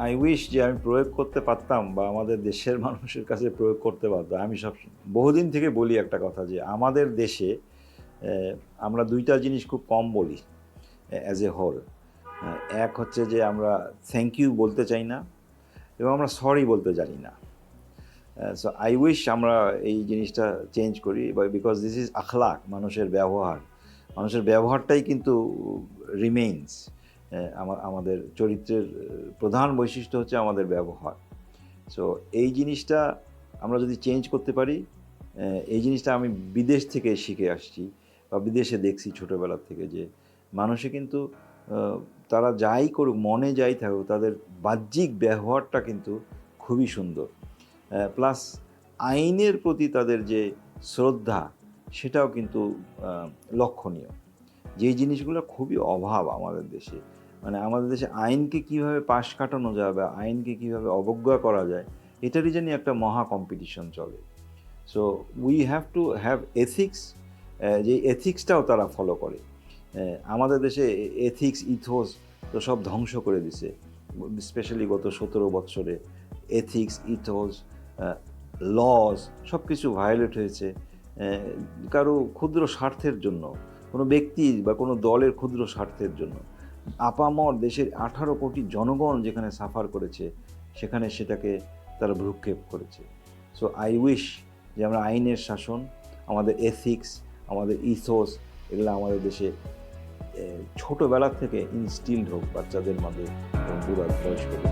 I wish যে আমি প্রয়োগ করতে পারতাম বা আমাদের দেশের মানুষের কাছে প্রয়োগ করতে পারতাম। আমি বহুদিন থেকে বলি একটা কথা যে আমাদের দেশে আমরা ২ টা জিনিস খুব কম বলি অ্যাজ এ হোল। এক হচ্ছে যে আমরা থ্যাংক ইউ বলতে চাই না এবং আমরা সরি বলতে জানি না। সো আই উইশ আমরা এই জিনিসটা চেঞ্জ করি বিকজ দিস ইজ আখলাক, মানুষের ব্যবহার। মানুষের ব্যবহারটাই কিন্তু রিমেইনস। আমাদের চরিত্রের প্রধান বৈশিষ্ট্য হচ্ছে আমাদের ব্যবহার। সো এই জিনিসটা আমরা যদি চেঞ্জ করতে পারি, এই জিনিসটা আমি বিদেশ থেকে শিখে আসছি বা বিদেশে দেখছি ছোটোবেলা থেকে যে মানুষে কিন্তু তারা যাই করুক, মনে যাই থাকুক, তাদের বাহ্যিক ব্যবহারটা কিন্তু খুবই সুন্দর। প্লাস আইনের প্রতি তাদের যে শ্রদ্ধা, সেটাও কিন্তু লক্ষণীয়। যেই জিনিসগুলো খুবই অভাব আমাদের দেশে। মানে আমাদের দেশে আইনকে কীভাবে পাশ কাটানো যায় বা আইনকে কীভাবে অবজ্ঞা করা যায়, এটারই জানি একটা মহা কম্পিটিশন চলে। So we have to have ethics, যে এথিক্সটাও তারা ফলো করে। আমাদের দেশে এথিক্স, ইথোস তো সব ধ্বংস করে দিছে, স্পেশালি গত ১৭ বৎসরে। এথিক্স, ইথোস, লজ সব কিছু ভায়োলেট হয়েছে কারো ক্ষুদ্র স্বার্থের জন্য, কোনো ব্যক্তির বা কোনো দলের ক্ষুদ্র স্বার্থের জন্য। আপামর দেশের ১৮ কোটি জনগণ যেখানে সাফার করেছে, সেখানে সেটাকে তারা ভ্রুক্ষেপ করেছে। সো আই উইশ যে আমরা আইনের শাসন, আমাদের এথিক্স, আমাদের ইথোস, এগুলো আমাদের দেশে ছোটোবেলা থেকে ইনস্টিলড হোক বাচ্চাদের মাঝে এবং পুরো বয়স্কদের।